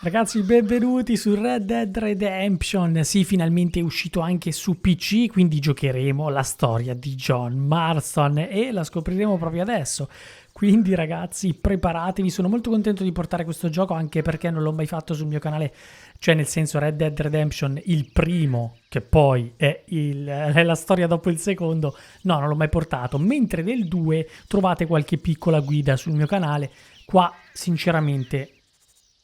Ragazzi, benvenuti su Red Dead Redemption. Sì, finalmente è uscito anche su PC, quindi giocheremo la storia di John Marston e la scopriremo proprio adesso. Quindi ragazzi, preparatevi, sono molto contento di portare questo gioco anche perché non l'ho mai fatto sul mio canale, cioè nel senso Red Dead Redemption, il primo, che poi è la storia dopo il secondo, no, non l'ho mai portato, mentre nel 2 trovate qualche piccola guida sul mio canale. Qua sinceramente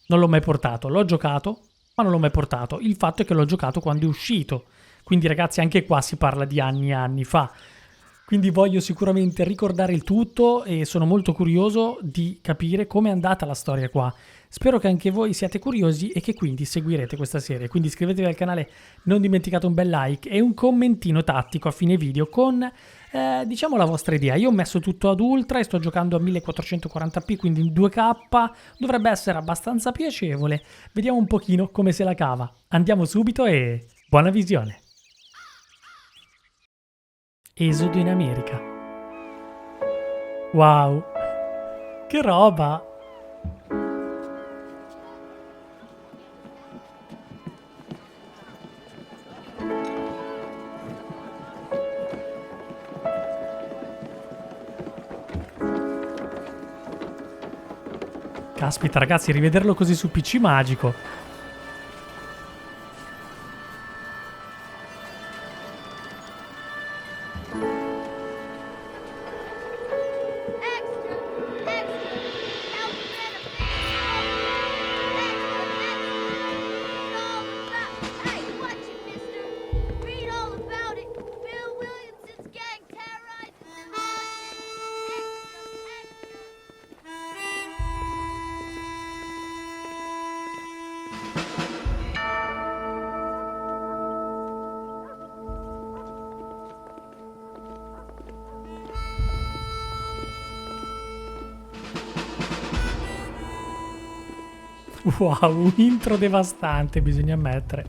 non l'ho mai portato, l'ho giocato, ma non l'ho mai portato. Il fatto è che l'ho giocato quando è uscito. Quindi ragazzi, anche qua si parla di anni e anni fa. Quindi voglio sicuramente ricordare il tutto e sono molto curioso di capire com'è andata la storia qua. Spero che anche voi siate curiosi e che quindi seguirete questa serie. Quindi iscrivetevi al canale, non dimenticate un bel like e un commentino tattico a fine video con diciamo la vostra idea. Io ho messo tutto ad ultra e sto giocando a 1440p, quindi in 2K, dovrebbe essere abbastanza piacevole. Vediamo un pochino come se la cava. Andiamo subito e buona visione. Esodo in America. Wow, che roba! Caspita ragazzi, rivederlo così su PC magico. Wow, un intro devastante, bisogna ammettere.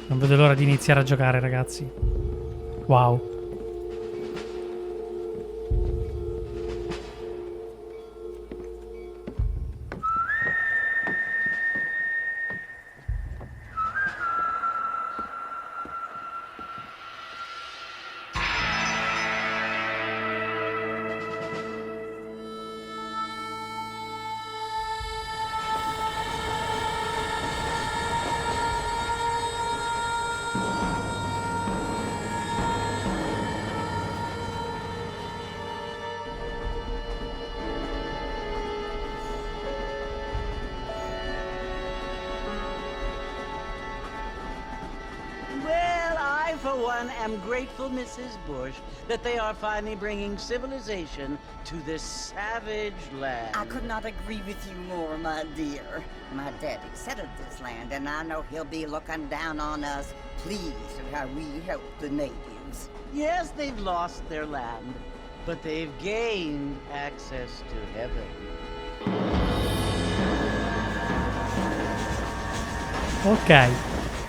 Non vedo l'ora di iniziare a giocare, ragazzi. Wow. For one, am grateful, Mrs. Bush, that they are finally bringing civilization to this savage land. I could not agree with you more, my dear. My daddy settled this land, and I know he'll be looking down on us, pleased at how we help the natives. Yes, they've lost their land, but they've gained access to heaven. Ok.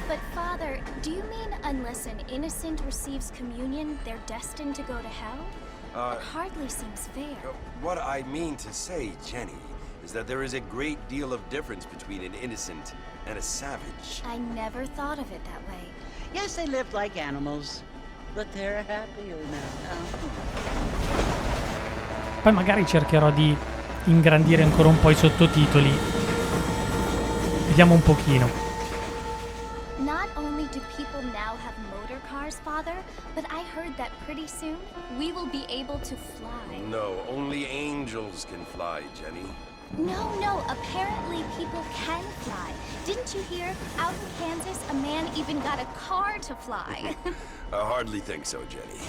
But Father, do you mean unless an innocent receives communion, they're destined to go to hell? That hardly seems fair. What I mean to say, Jenny, is that there is a great deal of difference between an innocent and a savage. I never thought of it that way. Yes, they lived like animals, but they're happier now. Poi magari cercherò di ingrandire ancora un po' i sottotitoli. Vediamo un pochino. Not only do people now have motor cars, Father, but I heard that pretty soon we will be able to fly. No, only angels can fly, Jenny. No, apparently people can fly. Didn't you hear? Out in Kansas, a man even got a car to fly. I hardly think so, Jenny.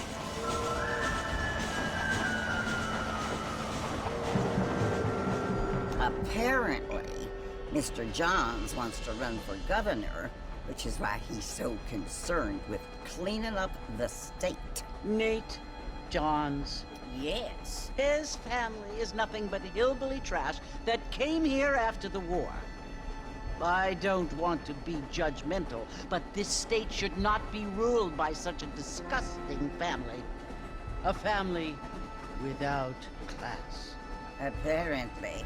Apparently, Mr. Johns wants to run for governor, which is why he's so concerned with cleaning up the state. Nate Johns. Yes. His family is nothing but hillbilly trash that came here after the war. I don't want to be judgmental, but this state should not be ruled by such a disgusting family. A family without class. Apparently.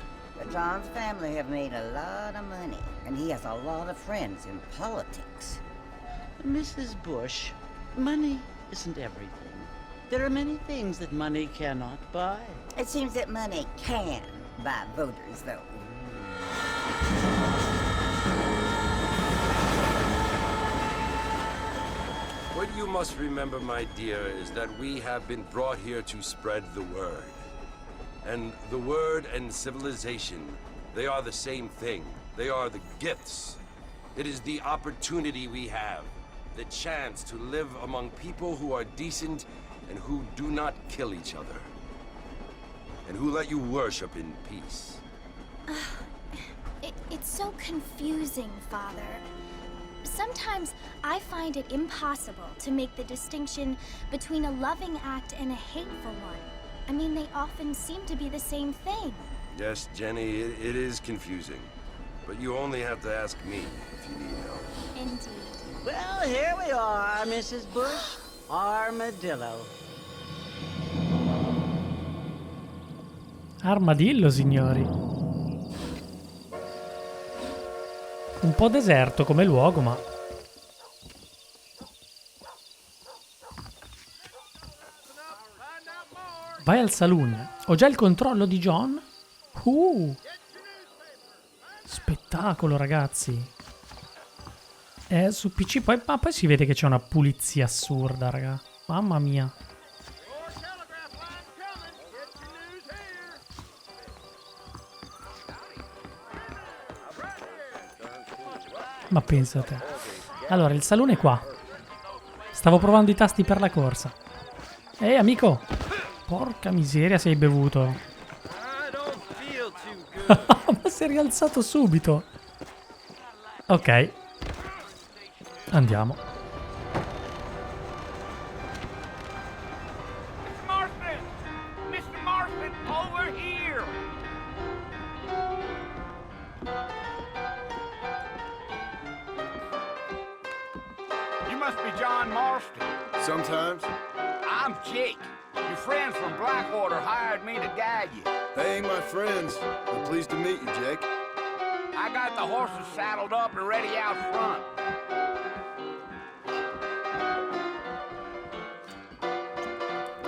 John's family have made a lot of money, and he has a lot of friends in politics. Mrs. Bush, money isn't everything. There are many things that money cannot buy. It seems that money can buy voters, though. What you must remember, my dear, is that we have been brought here to spread the word. And the word and civilization, they are the same thing. They are the gifts. It is the opportunity we have, the chance to live among people who are decent and who do not kill each other. And who let you worship in peace. It's so confusing, Father. Sometimes I find it impossible to make the distinction between a loving act and a hateful one. I mean, they often seem to be the same thing. Yes, Jenny, it is confusing. But you only have to ask me if you need help. Indeed. Well, here we are, Mrs. Bush. Armadillo. Armadillo, signori. Un po' deserto come luogo, ma... Vai al saloon. Ho già il controllo di John? Spettacolo, ragazzi. Su PC poi, ma poi si vede che c'è una pulizia assurda, raga. Mamma mia. Ma pensa a te. Allora, il salone è qua. Stavo provando i tasti per la corsa. Amico! Porca miseria, sei bevuto. Ma si è rialzato subito. Ok. Andiamo. Mr. Marston, over here! You must be John Marston. Sometimes. I'm Jake. Your friends from Blackwater hired me to guide you. They ain't my friends. I'm pleased to meet you, Jake. I got the horses saddled up and ready out front.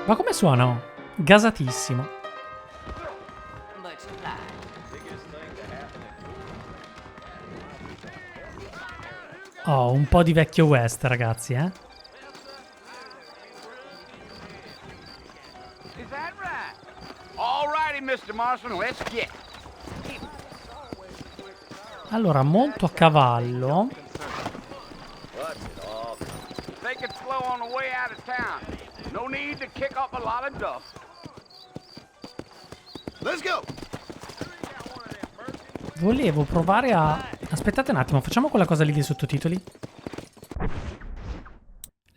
Ma come suonano? Gasatissimo. Oh, un po' di vecchio West, ragazzi, Is that right? All righty, Mr. Marston, let's get. Allora, monto a cavallo. Take it slow on the way out of town. No need to kick up a lot of dust. Let's go! Volevo provare a... Aspettate un attimo, facciamo quella cosa lì dei sottotitoli.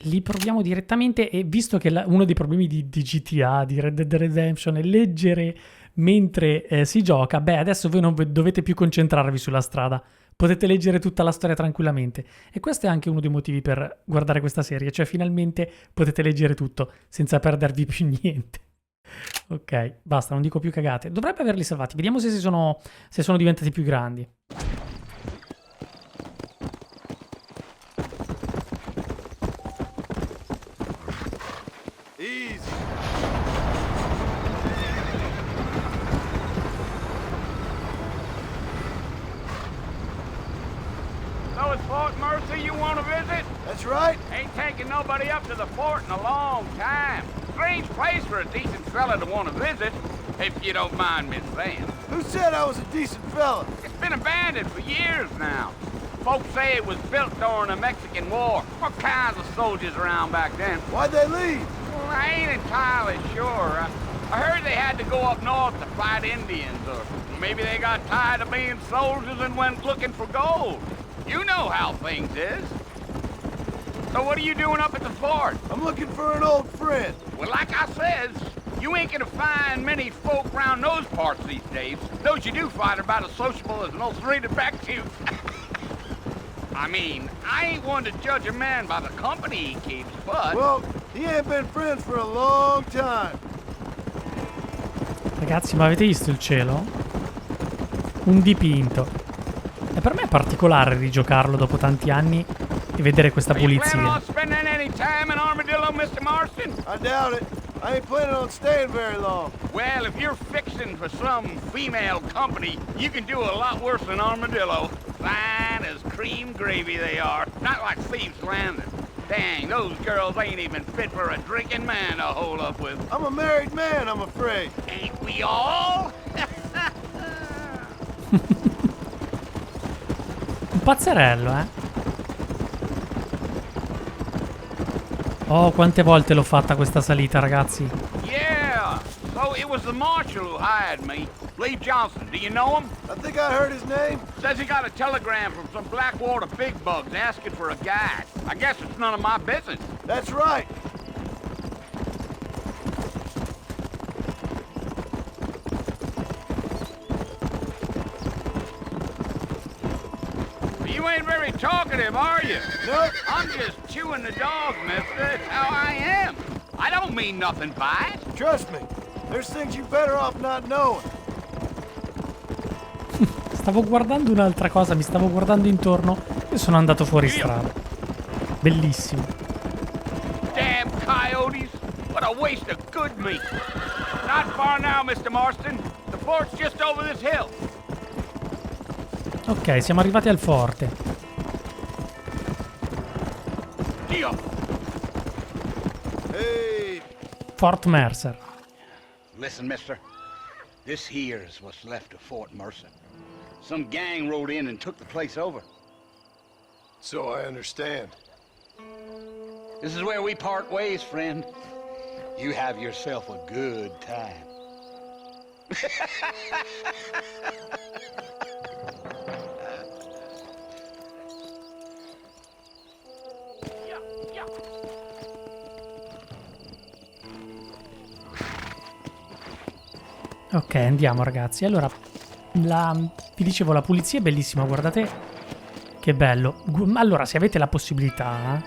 Li proviamo direttamente e visto che uno dei problemi di GTA, di Red Dead Redemption è leggere mentre si gioca, beh, adesso voi non dovete più concentrarvi sulla strada. Potete leggere tutta la storia tranquillamente. E questo è anche uno dei motivi per guardare questa serie, cioè finalmente potete leggere tutto senza perdervi più niente. Ok, basta, non dico più cagate. Dovrebbe averli salvati. Vediamo se sono diventati più grandi. Easy. So it's Fort Mercy you want to visit? That's right. Ain't taking nobody up to the fort in a long time. Strange place for a decent fella to want to visit, if you don't mind me saying. Who said I was a decent fella? It's been abandoned for years now. Folks say it was built during the Mexican War. All kinds of soldiers around back then. Why'd they leave? Well, I ain't entirely sure. I heard they had to go up north to fight Indians, or maybe they got tired of being soldiers and went looking for gold. You know how things is. So what are you doing up at the fort? I'm looking for an old friend. Well, like I says, you ain't gonna find many folk round those parts these days. Those you do find are about as sociable as an ulcerated back tooth. I mean, I ain't one to judge a man by the company he keeps, but... Well, He ain't been friends for a long time. Ragazzi, ma avete visto il cielo? Un dipinto. E per me è particolare rigiocarlo dopo tanti anni e vedere questa Are you planning pulizia. on spending any time in Armadillo, Mr. Marston? I doubt it. I ain't planning on staying very long. Well, if you're fixing for some female company, you can do a lot worse than Armadillo. Fine as cream gravy they are. Not like Thieves Landing. Dang, those girls ain't even fit for a drinking man to hold up with. I'm a married man, I'm afraid. Ain't we all? Un pazzerello, eh? Oh, quante volte l'ho fatta questa salita, ragazzi. Yeah. So it was the marshal who hired me. Lee Johnson, do you know him? I think I heard his name. Says he got a telegram from some Blackwater big bugs asking for a guide. I guess it's none of my business. That's right. You ain't very talkative, are you? Nope. I'm just chewing the dog, mister. It's how I am. I don't mean nothing by it. Trust me. There's things you better off not knowing. Stavo guardando un'altra cosa, mi stavo guardando intorno e sono andato fuori strada. Bellissimo. Damn coyotes. What a waste of good meat. Not far now, Mr. Marston. The fort's just over this hill. Ok, siamo arrivati al forte. Dio. Hey, Fort Mercer. Listen, mister. This here's what's left of Fort Mercer. Some gang rode in and took the place over. so I understand. This is where we part ways, friend. You have yourself a good time. Ok, andiamo ragazzi. Allora, vi dicevo, la pulizia è bellissima, guardate che bello. Allora, se avete la possibilità,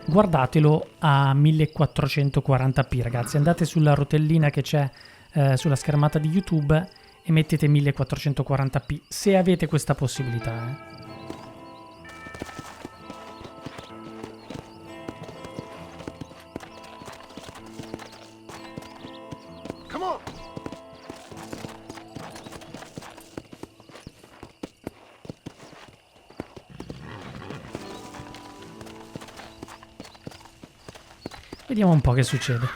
guardatelo a 1440p, ragazzi. Andate sulla rotellina che c'è sulla schermata di YouTube e mettete 1440p, se avete questa possibilità. Come on. Vediamo un po' che succede.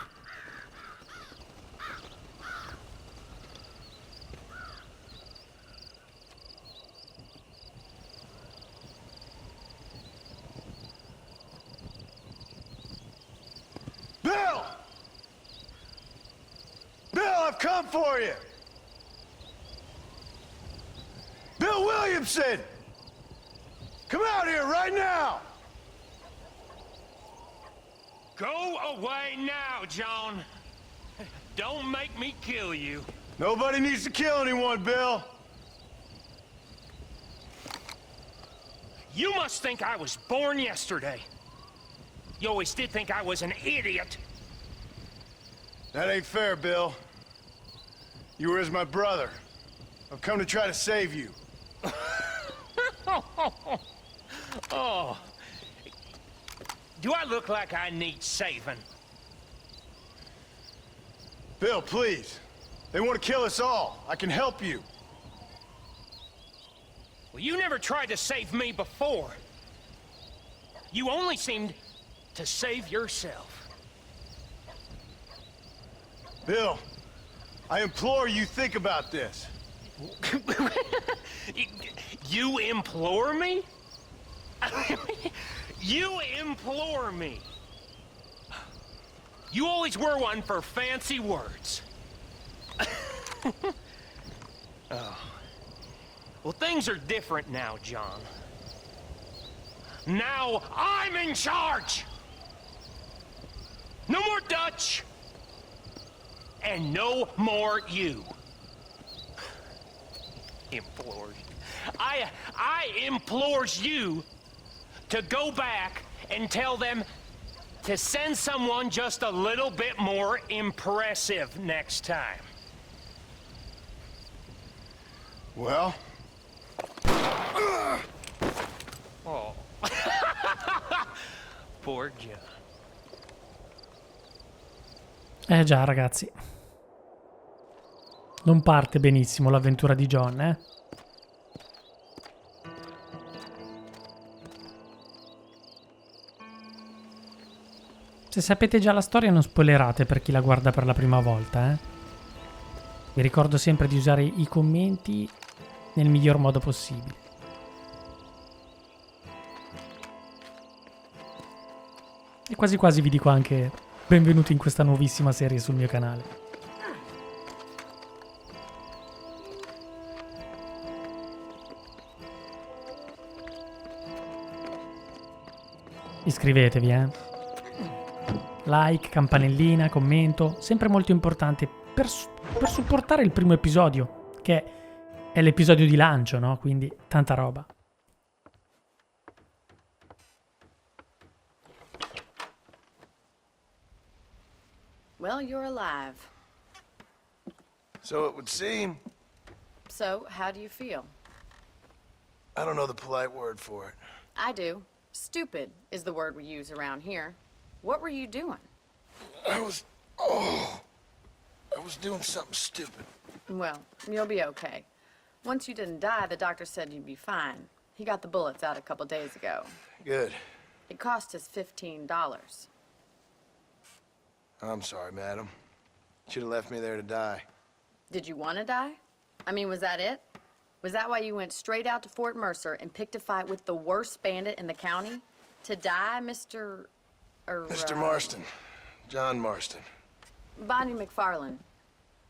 Bill! Bill, I've come for you! Bill Williamson! Come out here right now! Go away now, John. Don't make me kill you. Nobody needs to kill anyone, Bill. You must think I was born yesterday. You always did think I was an idiot. That ain't fair, Bill. You were as my brother. I've come to try to save you. Oh. Do I look like I need saving? Bill, please. They want to kill us all. I can help you. Well, you never tried to save me before. You only seemed to save yourself. Bill, I implore you think about this. You implore me? You implore me. You always were one for fancy words. Oh. Well, things are different now, John. Now I'm in charge. No more Dutch. And no more you. Implores. I implores you to go back and tell them to send someone just a little bit more impressive next time. Well? Oh. Poor John. Già, ragazzi. Non parte benissimo l'avventura di John, eh? Se sapete già la storia non spoilerate per chi la guarda per la prima volta, eh? Vi ricordo sempre di usare i commenti nel miglior modo possibile. E quasi quasi vi dico anche benvenuti in questa nuovissima serie sul mio canale. Iscrivetevi, like, campanellina, commento, sempre molto importante per supportare il primo episodio, che è l'episodio di lancio, no? Quindi tanta roba. Well, you're alive. So it would seem. So, how do you feel? I don't know the polite word for it. I do. Stupid is the word we use around here. What were you doing? I was doing something stupid. Well, you'll be okay. Once you didn't die, the doctor said you'd be fine. He got the bullets out a couple days ago. Good. It cost us $15. I'm sorry, madam. Should have left me there to die. Did you want to die? I mean, was that it? Was that why you went straight out to Fort Mercer and picked a fight with the worst bandit in the county? To die, Mr. Mr. Marston. John Marston. Bonnie McFarlane.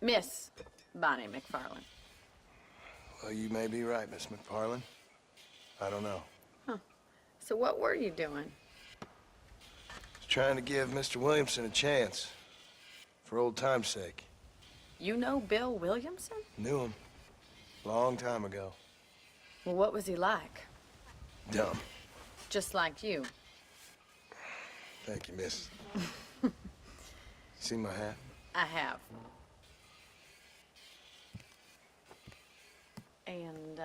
Miss Bonnie McFarlane. Well, you may be right, Miss McFarlane. I don't know. So what were you doing? Just trying to give Mr. Williamson a chance. For old time's sake. You know Bill Williamson? Knew him. Long time ago. Well, what was he like? Dumb. Just like you. Thank you, miss. See my hat? I have. And,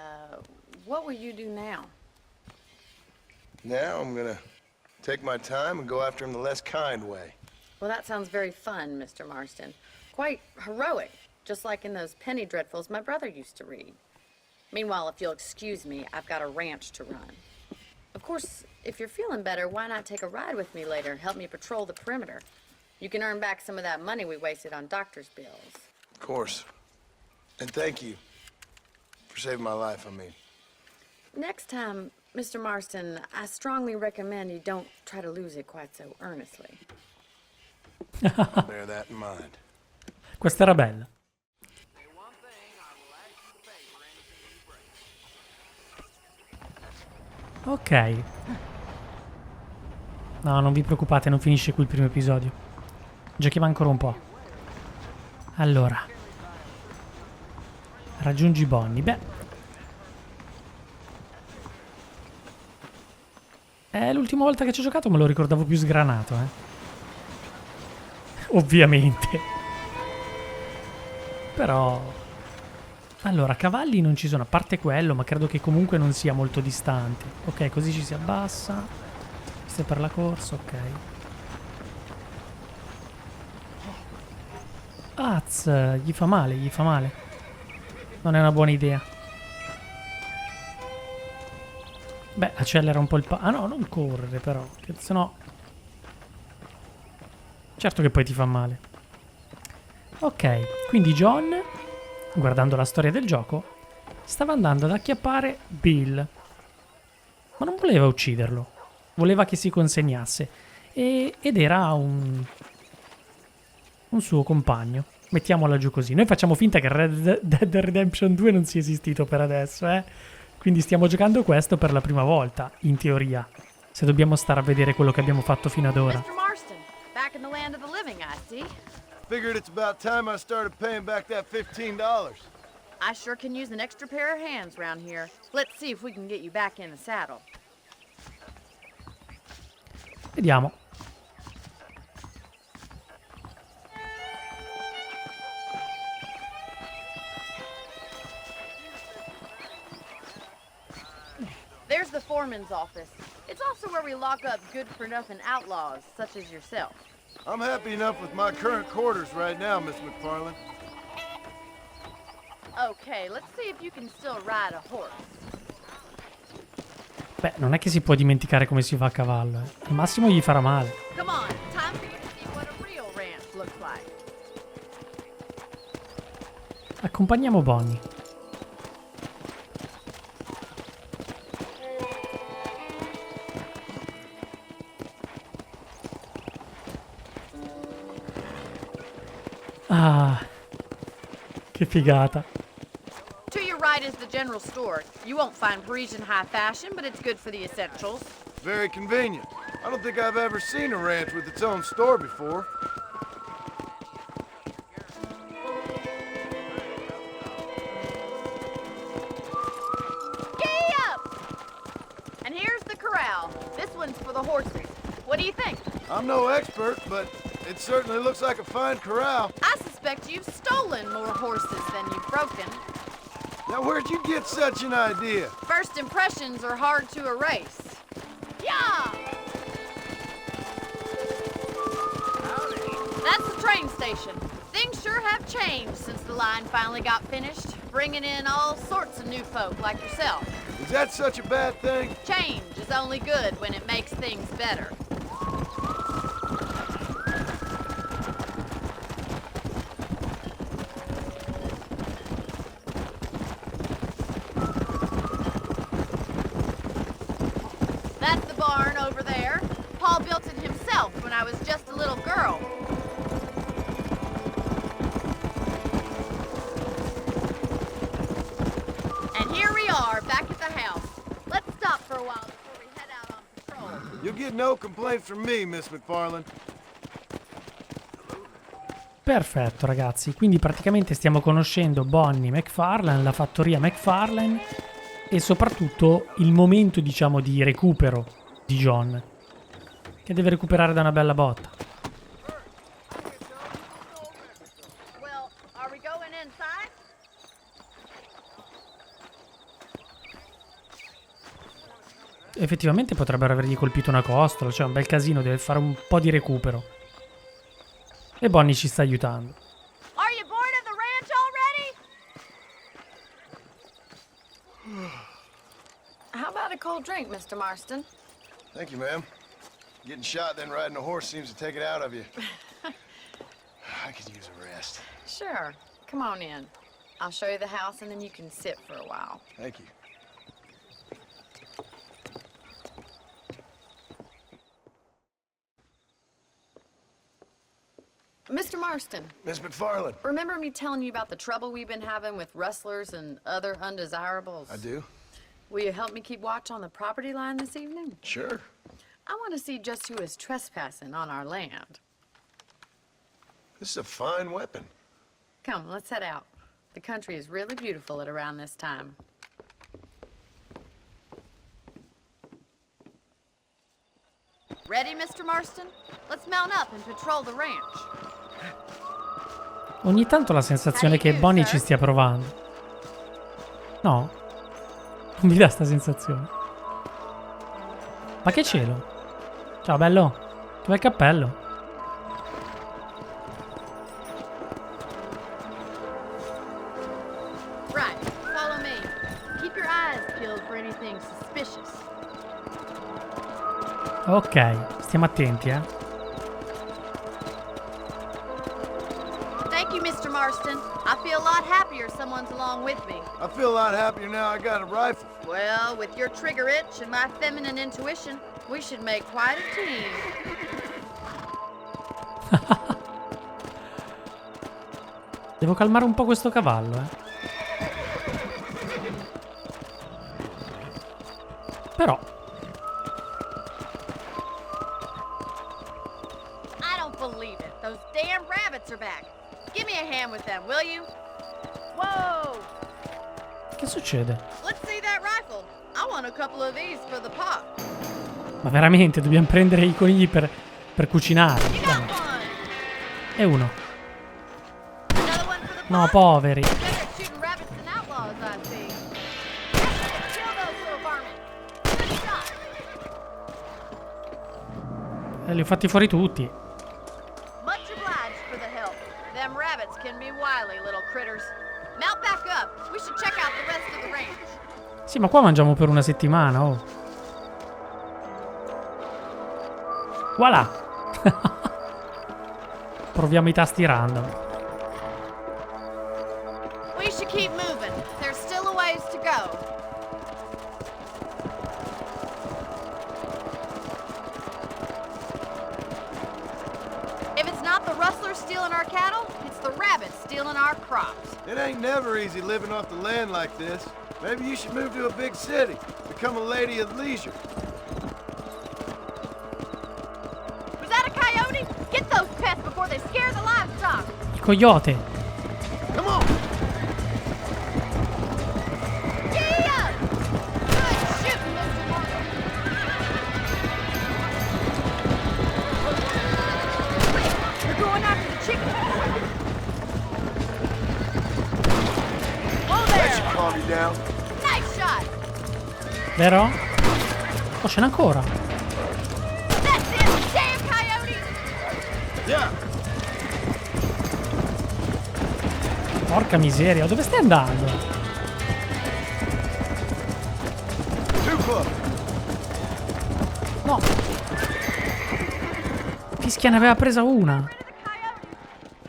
what will you do now? Now I'm gonna take my time and go after him the less kind way. Well, that sounds very fun, Mr. Marston. Quite heroic, just like in those penny dreadfuls my brother used to read. Meanwhile, if you'll excuse me, I've got a ranch to run. Of course, if you're feeling better, why not take a ride with me later and help me patrol the perimeter? You can earn back some of that money we wasted on doctor's bills. Of course. And thank you for saving my life, I mean. Next time, Mr. Marston, I strongly recommend you don't try to lose it quite so earnestly. I'll bear that in mind. Questa era bella. Ok. No, non vi preoccupate, non finisce qui il primo episodio. Giochiamo ancora un po'. Allora. Raggiungi Bonnie. Beh. L'ultima volta che ci ho giocato me lo ricordavo più sgranato, Ovviamente. Però... Allora, cavalli non ci sono, a parte quello, ma credo che comunque non sia molto distante. Ok, così ci si abbassa. Questo è per la corsa, ok. Az, gli fa male, gli fa male. Non è una buona idea. Beh, accelera un po' il ah no, non correre però, che sennò... Certo che poi ti fa male. Ok, quindi John, guardando la storia del gioco, stava andando ad acchiappare Bill. Ma non voleva ucciderlo. Voleva che si consegnasse. Ed era un suo compagno. Mettiamola giù così. Noi facciamo finta che Red Dead Redemption 2 non sia esistito per adesso, Quindi stiamo giocando questo per la prima volta, in teoria. Se dobbiamo stare a vedere quello che abbiamo fatto fino ad ora. Mr. Marston, back in the land of the living, I see. Figured it's about time I started paying back that $15. I sure can use an extra pair of hands around here. Let's see if we can get you back in the saddle. Vediamo. There's the foreman's office. It's also where we lock up good-for-nothing outlaws, such as yourself. I'm happy enough with my current quarters right now, Miss McFarland. Okay, let's see if you can still ride a horse. Beh, non è che si può dimenticare come si va a cavallo, eh. Al massimo gli farà male. Come on, time for you to see what a real ranch looks like. Accompagniamo Bonnie. Ah, che figata. To your right is the general store. You won't find Parisian high fashion, but it's good for the essentials. Very convenient. I don't think I've ever seen a ranch with its own store before. Giddy up! And here's the corral. This one's for the horses. What do you think? I'm no expert, but it certainly looks like a fine corral. I suspect you've stolen more horses than you've broken. Now, where'd you get such an idea? First impressions are hard to erase. Yeah! That's the train station. Things sure have changed since the line finally got finished, bringing in all sorts of new folk like yourself. Is that such a bad thing? Change is only good when it makes things better. That's the barn over there. Paul built it himself when I was just a little girl. And here we are, back at the house. Let's stop for a while before we head out on patrol. You'll get no complaints from me, Miss McFarland. Perfetto ragazzi, quindi praticamente stiamo conoscendo Bonnie McFarlane, la fattoria McFarlane e soprattutto il momento, diciamo, di recupero di John, che deve recuperare da una bella botta. Well, are we going inside? Effettivamente potrebbero avergli colpito una costola, cioè un bel casino, deve fare un po' di recupero. E Bonnie ci sta aiutando. Are you bored of the ranch already? How about a cold drink, Mr. Marston? Thank you, ma'am. Getting shot then riding a horse seems to take it out of you. I could use a rest. Sure. Come on in. I'll show you the house and then you can sit for a while. Thank you. Mr. Marston, Miss McFarland. remember me telling you about the trouble we've been having with rustlers and other undesirables? I do. Will you help me keep watch on the property line this evening? Sure. I want to see just who is trespassing on our land. This is a fine weapon. Come, let's head out. The country is really beautiful at around this time. Ready, Mr. Marston? Let's mount up and patrol the ranch. Ogni tanto ho la sensazione che Bonnie ci stia provando. No? Non mi dà sta sensazione. Ma che cielo? Ciao bello. Che bel cappello. Right, follow me. Keep your eyes peeled for anything suspicious. Ok, stiamo attenti, eh. Thank you, Mr. Marston. I feel a lot happier someone's along with me. I feel a lot happier now I got a rifle. Well, with your trigger itch and my feminine intuition, we should make quite a team. Devo calmare un po' questo cavallo, eh. Però I don't believe it. Those damn rabbits are back. Give me a hand with them, will you? Whoa! che succede? Let's see that rifle. I want a couple of these for the pot. Ma veramente dobbiamo prendere i conigli per cucinare? You got Dai. one. E uno. Another one for the pot. No, poveri. Better at shooting rabbits than outlaws, I see. Kill those little varmints. Li ho fatti fuori tutti. Much obliged for the help. Them rabbits can be wily little critters. Mount back up. We should check out the rest of the range. Sì, ma qua mangiamo per una settimana, oh. Voilà! Proviamo i tasti random. We should keep moving. There's still a ways to go. If it's not the rustlers stealing our cattle, it's the rabbits stealing our crops. It ain't never easy living off the land like this. Maybe you should move to a big city. Become a lady of leisure. Was that a coyote? Get those pests before they scare the livestock. Il coyote. Come on! Yeah! Good shooting, Mr. Marshall. They're going after the chicken. Whoa That should there! calm you down. Nice shot! Vero? Oh, ce n'è ancora. That's it! Damn coyotes! Yeah. Porca miseria, dove stai andando? Too close. No. Fischia, ne aveva presa una. Rid of the coyotes.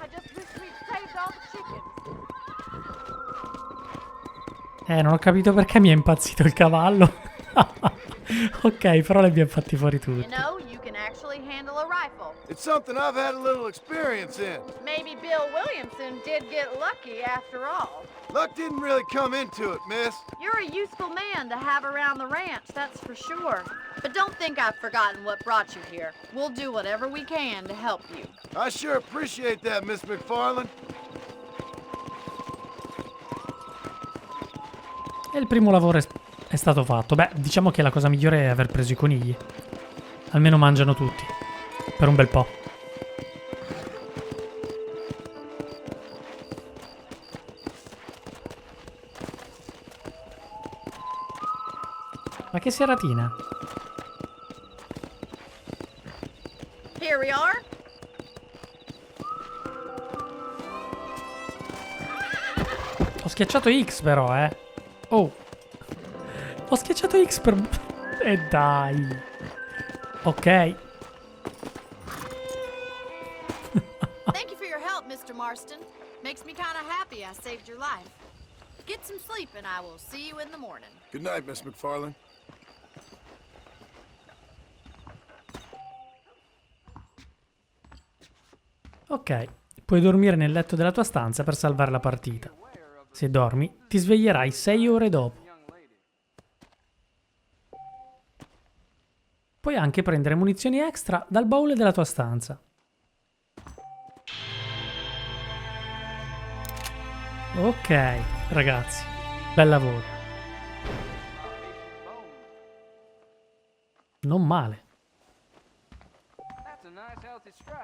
I just wish we'd saved all the chickens. Non ho capito perché mi è impazzito il cavallo. Ok, però li abbiamo fatti fuori You tutti. know, you can actually handle a rifle. It's something I've had a little experience in. Maybe Bill Williamson did get lucky after all. Luck didn't really come into it, miss. You're a useful man to have around the ranch, that's for sure. But don't think I've forgotten what brought you here. We'll do whatever we can to help you. I sure appreciate that, Miss McFarland. E il primo lavoro è stato fatto. Beh, diciamo che la cosa migliore è aver preso i conigli. Almeno mangiano tutti. Per un bel po'. Ma che seratina? Here we are. Ho schiacciato X però, eh. Oh. Ho schiacciato X per... E dai. Ok. Thank you for your help, Mr. Marston. Makes me kind of happy I saved your life. Get some sleep and I will see you in the morning. Good night, Miss McFarland. Ok. Puoi dormire nel letto della tua stanza per salvare la partita. Se dormi, ti sveglierai 6 ore dopo. Puoi anche prendere munizioni extra dal baule della tua stanza. Ok, ragazzi, bel lavoro. Non male.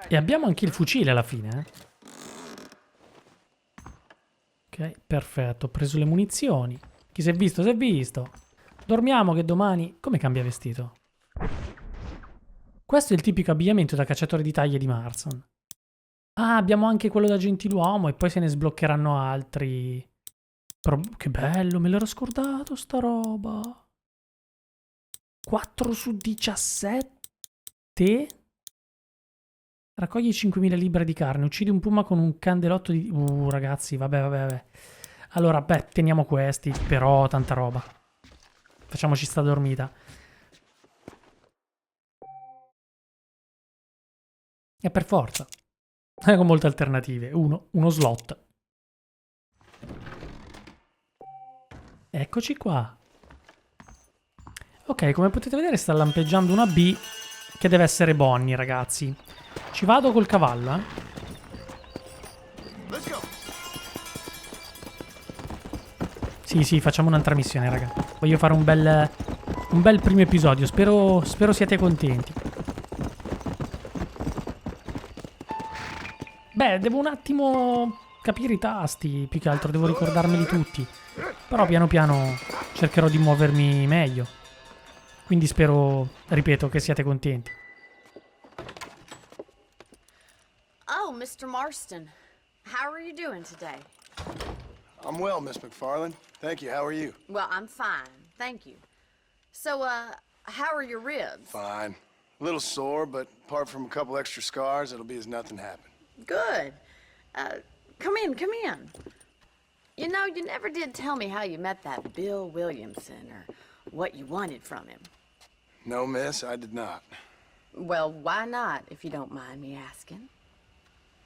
E abbiamo anche il fucile alla fine, eh? Ok, perfetto, ho preso le munizioni. Chi si è visto, si è visto. Dormiamo che domani... Come cambia vestito? Questo è il tipico abbigliamento da cacciatore di taglie di Marston. Ah, abbiamo anche quello da gentiluomo e poi se ne sbloccheranno altri. Che bello, me l'ero scordato sta roba. 4 su 17. Raccogli 5.000 libbre di carne, uccidi un puma con un candelotto di... ragazzi, vabbè. Allora, beh, teniamo questi, però tanta roba. Facciamoci sta dormita. E per forza. Con molte alternative. Uno slot. Eccoci qua. Ok, come potete vedere sta lampeggiando una B che deve essere Bonnie, ragazzi. Ci vado col cavallo, eh. Sì, facciamo un'altra missione, raga. Voglio fare un bel primo episodio. Spero siate contenti. Beh, devo un attimo capire i tasti. Più che altro devo ricordarmeli tutti. Però piano piano cercherò di muovermi meglio. Quindi spero, ripeto, che siate contenti. Mr. Marston. How are you doing today? I'm well, Miss McFarland. Thank you. How are you? Well, I'm fine, thank you. So, how are your ribs? Fine. A little sore, but apart from a couple extra scars, it'll be as nothing happened. Good. Come in, come in. You know, you never did tell me how you met that Bill Williamson or what you wanted from him. No, miss, I did not. Well, why not, if you don't mind me asking?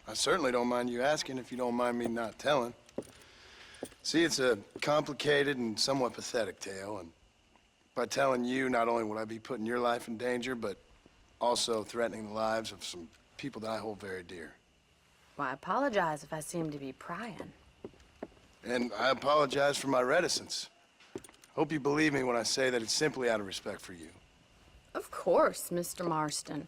I certainly don't mind you asking if you don't mind me not telling. See, it's a complicated and somewhat pathetic tale, and by telling you, not only would I be putting your life in danger, but also threatening the lives of some people that I hold very dear. Well, I apologize if I seem to be prying. And I apologize for my reticence. Hope you believe me when I say that it's simply out of respect for you. Of course, Mr. Marston.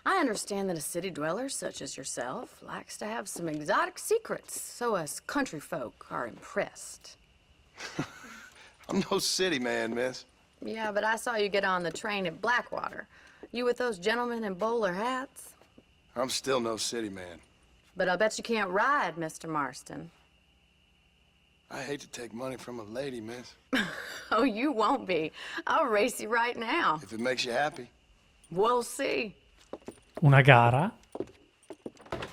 I understand that a city dweller such as yourself likes to have some exotic secrets, so us country folk are impressed. I'm no city man, miss. Yeah, but I saw you get on the train at Blackwater. You with those gentlemen in bowler hats? I'm still no city man. But I'll bet you can't ride, Mr. Marston. I hate to take money from a lady, miss. Oh, you won't be. I'll race you right now. If it makes you happy. We'll see. Una gara?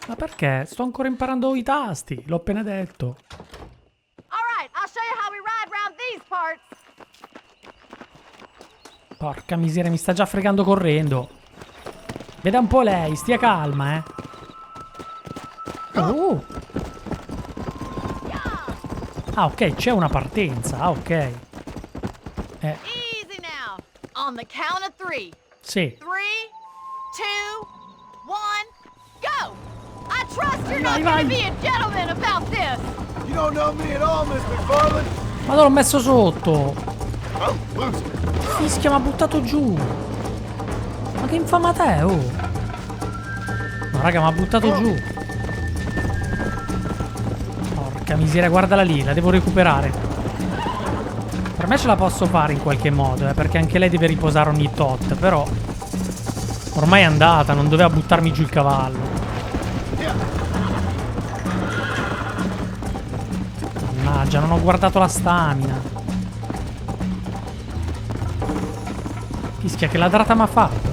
Ma perché? Sto ancora imparando i tasti, l'ho appena detto. All right, I'll show you how we ride around these parts. Porca miseria, mi sta già fregando correndo. Veda un po' lei, stia calma, eh. Oh! Ah, ok, c'è una partenza. Ah, ok. Easy now. On the count of 3. Sì. 3, 2, 1, go! I trust you're not vai. gonna be a gentleman about this. You don't know me at all, Miss McFarland. Ma l'ho messo sotto. Oh, loser. Fischia, mi ha buttato giù. Ma che infamata è, oh. Ma raga, mi ha buttato giù. Porca miseria, guardala lì, la devo recuperare. Per me ce la posso fare in qualche modo, perché anche lei deve riposare ogni tot, però ormai è andata, non doveva buttarmi giù il cavallo. Mannaggia, non ho guardato la stamina. Fischia, che ladrata m'ha fatto.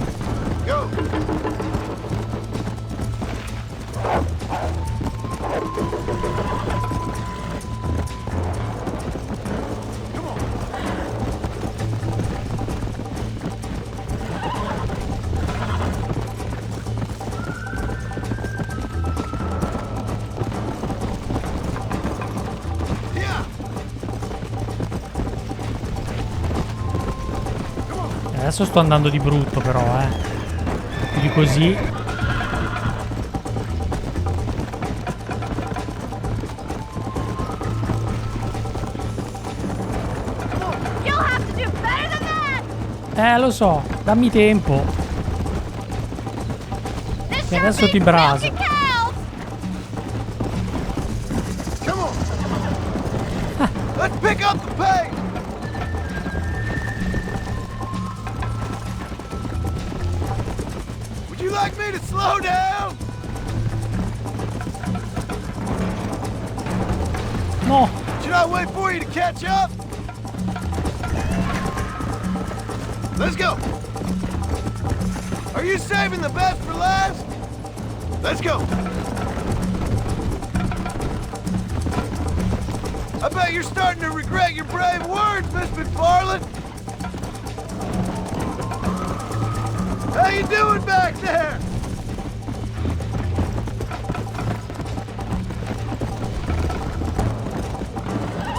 Adesso sto andando di brutto però, più di così. Lo so, dammi tempo. E adesso ti braso. Come on. Let's pick up the pace. Would you like me to slow down? No. Should I wait for you to catch up? Let's go! Are you saving the best for last? Let's go! I bet you're starting to regret your brave words, Miss McFarland! How you doing back there?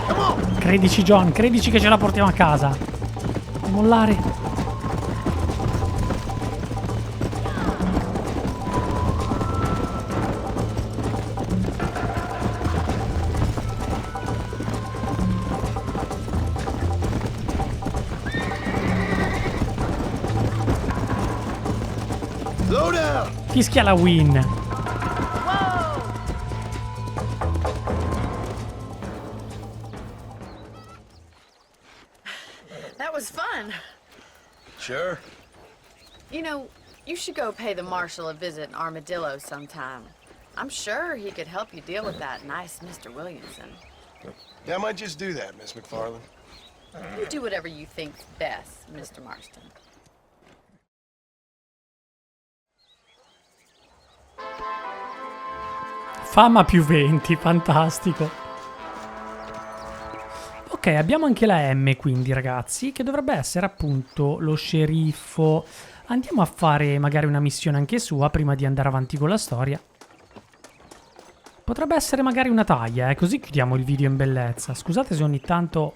Come on! Credici, John, credici che ce la portiamo a casa. Mollare. Fischia la win. That was fun. Sure. You know, you should go pay the marshal a visit in Armadillo sometime. I'm sure he could help you deal with that nice Mr. Williamson. Yeah, I might just do that, Miss McFarland. You do whatever you think's best, Mr. Marston. Fama più 20, fantastico. Ok, abbiamo anche la M quindi, ragazzi, che dovrebbe essere appunto lo sceriffo. Andiamo a fare magari una missione anche sua prima di andare avanti con la storia. Potrebbe essere magari una taglia, così chiudiamo il video in bellezza. Scusate se ogni tanto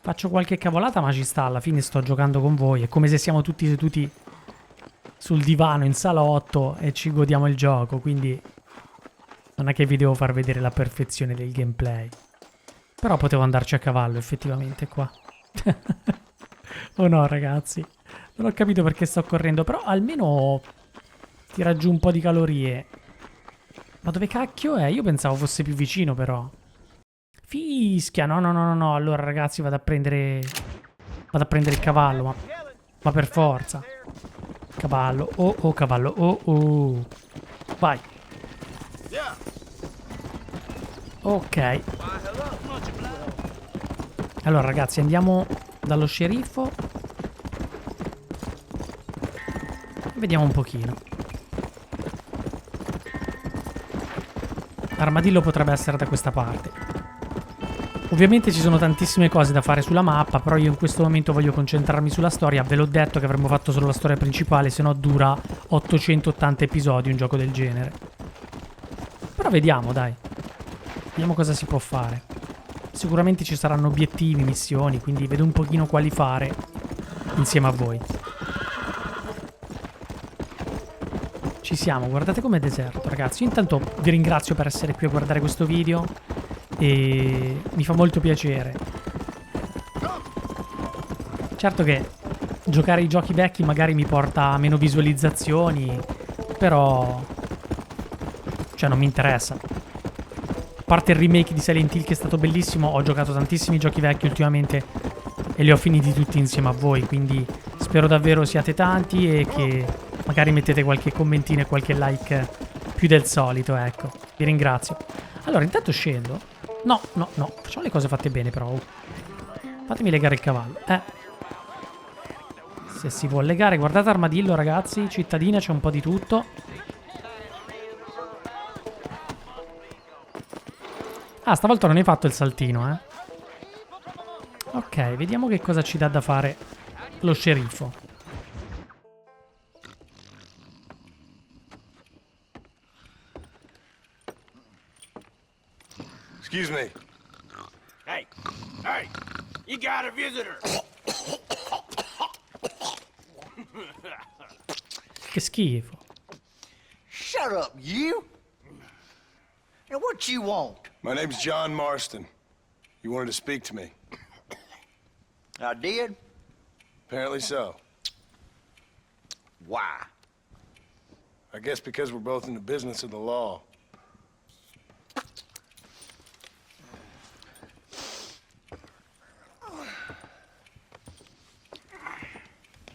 faccio qualche cavolata, ma ci sta, alla fine sto giocando con voi. È come se siamo tutti seduti sul divano in salotto e ci godiamo il gioco, quindi non è che vi devo far vedere la perfezione del gameplay. Però potevo andarci a cavallo effettivamente qua. Oh no, ragazzi, non ho capito perché sto correndo, però almeno tira giù un po' di calorie. Ma dove cacchio è? Io pensavo fosse più vicino, però. Fischia, no. Allora, ragazzi, vado a prendere il cavallo, ma per forza. Cavallo, oh, cavallo, oh. Vai. Ok. Allora, ragazzi, andiamo dallo sceriffo. Vediamo un pochino. L'armadillo potrebbe essere da questa parte. Ovviamente ci sono tantissime cose da fare sulla mappa, però io in questo momento voglio concentrarmi sulla storia. Ve l'ho detto che avremmo fatto solo la storia principale, se no dura 880 episodi un gioco del genere. Però vediamo, dai. Vediamo cosa si può fare. Sicuramente ci saranno obiettivi, missioni, quindi vedo un pochino quali fare insieme a voi. Ci siamo, guardate com'è deserto, ragazzi. Io intanto vi ringrazio per essere qui a guardare questo video e mi fa molto piacere. Certo che giocare ai giochi vecchi magari mi porta a meno visualizzazioni, però cioè non mi interessa. A parte il remake di Silent Hill che è stato bellissimo, ho giocato tantissimi giochi vecchi ultimamente e li ho finiti tutti insieme a voi, quindi spero davvero siate tanti e che magari mettete qualche commentino e qualche like più del solito, ecco. Vi ringrazio. Allora, intanto scendo. No. Facciamo le cose fatte bene, però. Fatemi legare il cavallo. Se si può legare. Guardate armadillo, ragazzi. Cittadina, c'è un po' di tutto. Ah, stavolta non hai fatto il saltino, eh. Ok, vediamo che cosa ci dà da fare lo sceriffo. Excuse me. Hey, you got a visitor. Che schifo. Shut up, you! Now what you want? My name's John Marston. You wanted to speak to me. I did? Apparently so. Why? I guess because we're both in the business of the law.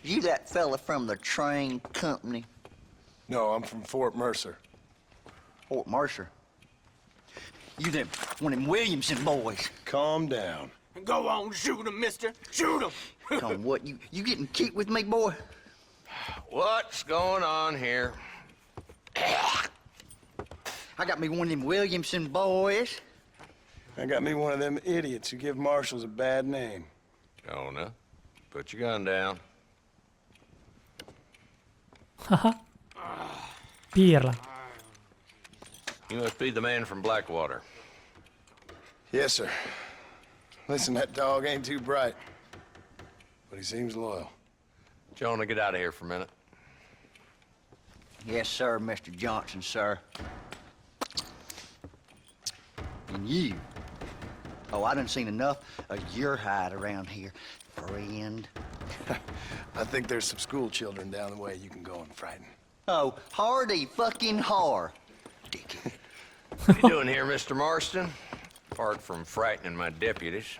You that fella from the train company? No, I'm from Fort Mercer. Fort Mercer? You them, one of them Williamson boys. Calm down. Go on, shoot him, mister. Shoot him. Come what, you getting cute with me, boy? What's going on here? I got me one of them Williamson boys. I got me one of them idiots who give marshals a bad name. Oh, no. Put your gun down. Haha. Pirla. You must be the man from Blackwater. Yes, sir. Listen, that dog ain't too bright, but he seems loyal. Jonah, get out of here for a minute. Yes, sir, Mr. Johnson, sir. And you. Oh, I done seen enough of your hide around here, friend. I think there's some school children down the way you can go and frighten. Oh, hardy fucking har. Dickhead. What are you doing here, Mr. Marston? Apart from frightening my deputies.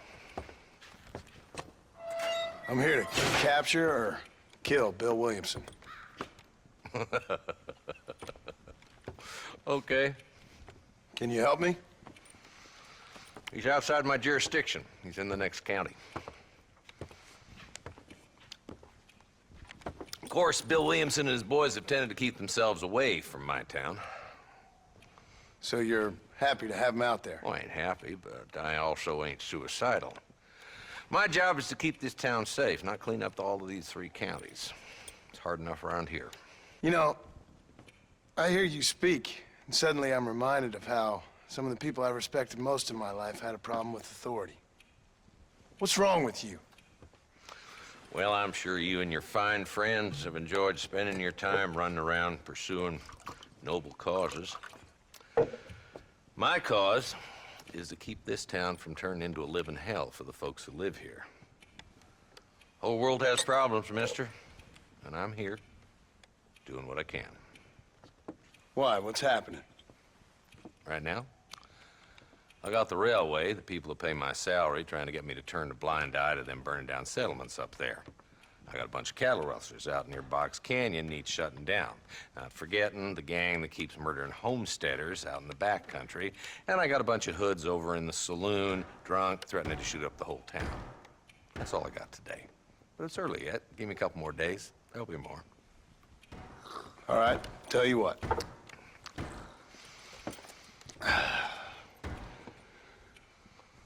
I'm here to capture or kill Bill Williamson. Okay. Can you help me? He's outside my jurisdiction. He's in the next county. Of course, Bill Williamson and his boys have tended to keep themselves away from my town. So you're happy to have him out there? Well, I ain't happy, but I also ain't suicidal. My job is to keep this town safe, not clean up all of these 3 counties. It's hard enough around here. You know, I hear you speak, and suddenly I'm reminded of how some of the people I respected most in my life had a problem with authority. What's wrong with you? Well, I'm sure you and your fine friends have enjoyed spending your time running around pursuing noble causes. My cause is to keep this town from turning into a living hell for the folks who live here. Whole world has problems, mister, and I'm here doing what I can. Why? What's happening? Right now, I got the railway, the people that pay my salary, trying to get me to turn a blind eye to them burning down settlements up there. I got a bunch of cattle rustlers out near Box Canyon needs shutting down. Not forgetting the gang that keeps murdering homesteaders out in the back country. And I got a bunch of hoods over in the saloon, drunk, threatening to shoot up the whole town. That's all I got today. But it's early yet. Give me a couple more days. There'll be more. All right, tell you what.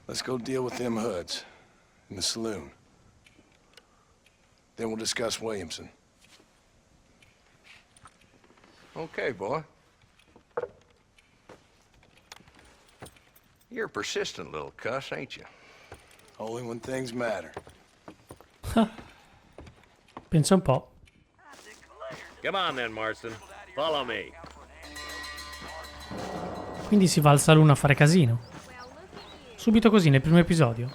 Let's go deal with them hoods in the saloon. Then we'll discuss Williamson. Okay, boy. You're a persistent little cuss, ain't you? Only when things matter. Pensa un po'. Come on then, Marston. Follow me. Quindi si va al saloon a fare casino. Subito così nel primo episodio.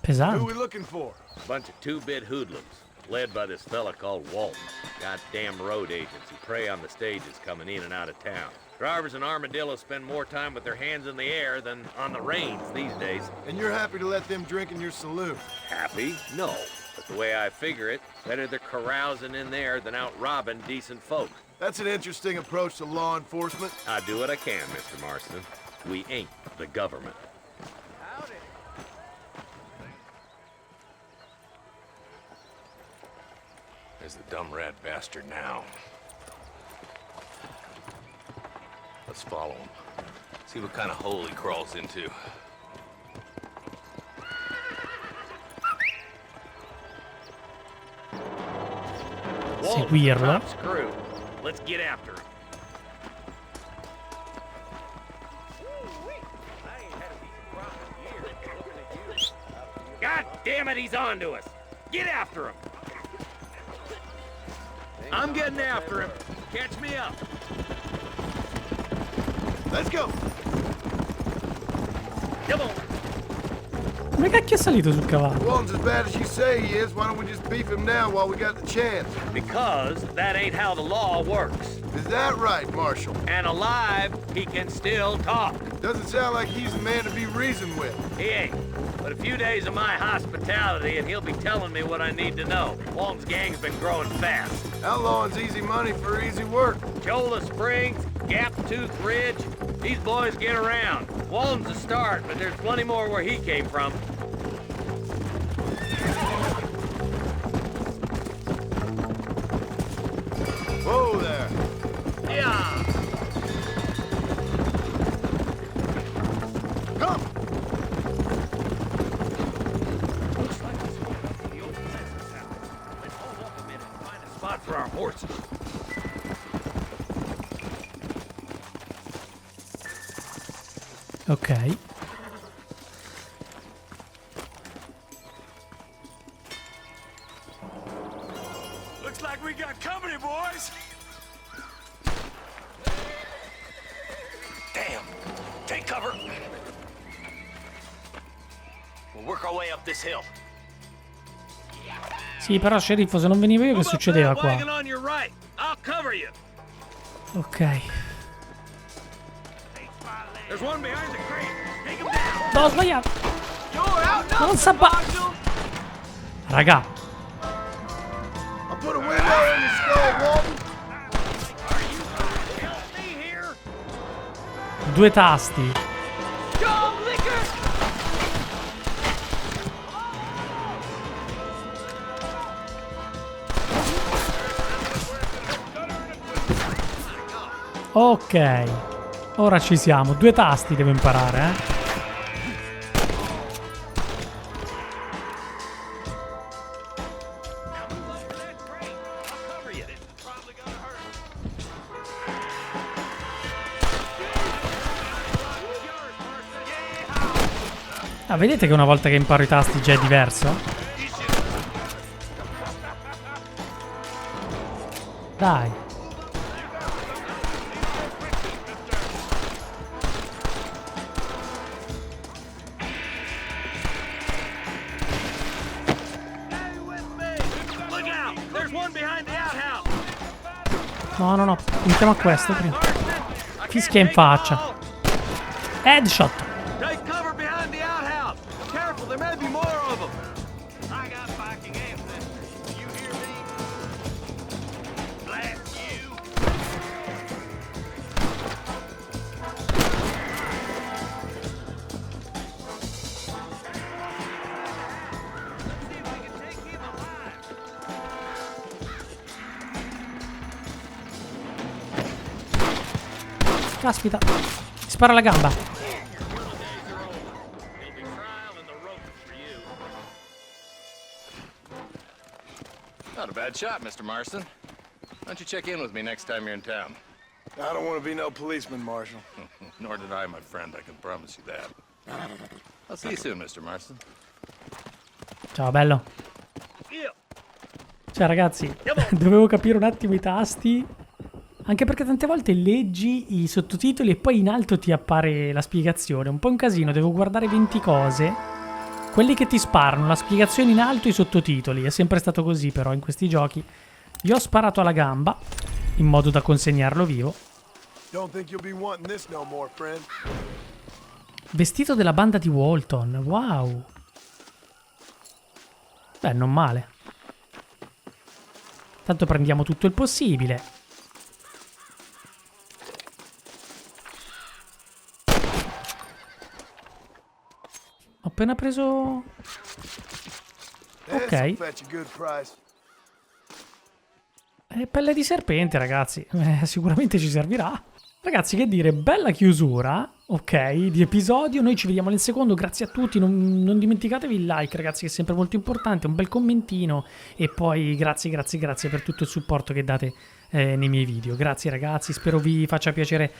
Pesante. Who are we looking for? A bunch of 2-bit hoodlums, led by this fella called Walton. Goddamn road agents who prey on the stages coming in and out of town. Drivers in Armadillo spend more time with their hands in the air than on the reins these days. And you're happy to let them drink in your saloon? Happy? No. But the way I figure it, better they're carousing in there than out robbing decent folk. That's an interesting approach to law enforcement. I do what I can, Mr. Marston. We ain't the government. There's the dumb rat bastard now. Let's follow him. See what kind of hole he crawls into. Seguirlo. Screw. Let's get after him. God damn it, he's on to us. Get after him. I'm getting after him. Catch me up. Let's go. Come on. Come cacchio è salito sul cavallo? Walton's as bad as you say he is. Why don't we just beef him now while we got the chance? Because that ain't how the law works. Is that right, Marshal? And alive, he can still talk. Doesn't sound like he's the man to be reasoned with. He ain't. But a few days of my hospitality and he'll be telling me what I need to know. Walton's gang's been growing fast. Outlawing's easy money for easy work. Cholla Springs, Gap Tooth Ridge, these boys get around. Walton's a start, but there's plenty more where he came from. Whoa there. Yeah. Come. Looks like this is the old census house. Let's hold up a minute and find a spot for our horses. Ok. Looks like we got company, boys. Damn! Take cover! We'll work our way up this hill. Sì, però sceriffo, se non venivo io che succedeva qua? On your right. I'll cover you. Ok. There's one behind the crate. Take him down. No, ho sbagliato. Non sa Raga. I'll put a window in your skull, Walton. 2 tasti. Ok, ora ci siamo. 2 tasti devo imparare, eh. Ah, vedete che una volta che imparo i tasti già è diverso? Dai. No, no, no. Puntiamo a questo prima. Fischia in faccia. Headshot. Caspita. Mi spara la gamba. Not a bad shot, Mr. Marston. Why don't you check in with me next time you're in town? I don't want to be no policeman, Marshal. Nor did I, my friend. I can promise you that. I'll see you soon, Mr. Marston. Ciao, bello. Cioè, ragazzi, dovevo capire un attimo i tasti. Anche perché tante volte leggi i sottotitoli e poi in alto ti appare la spiegazione. Un po' un casino, devo guardare 20 cose. Quelli che ti sparano, la spiegazione in alto e i sottotitoli. È sempre stato così però in questi giochi. Gli ho sparato alla gamba, in modo da consegnarlo vivo. Vestito della banda di Walton, wow. Beh, non male. Tanto prendiamo tutto il possibile. Ho appena preso... Ok. Pelle di serpente, ragazzi. Sicuramente ci servirà. Ragazzi, che dire, bella chiusura, ok, di episodio. Noi ci vediamo nel secondo. Grazie a tutti. Non dimenticatevi il like, ragazzi, che è sempre molto importante. Un bel commentino. E poi grazie per tutto il supporto che date nei miei video. Grazie, ragazzi. Spero vi faccia piacere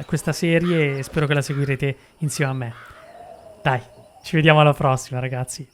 questa serie e spero che la seguirete insieme a me. Dai. Ci vediamo alla prossima, ragazzi.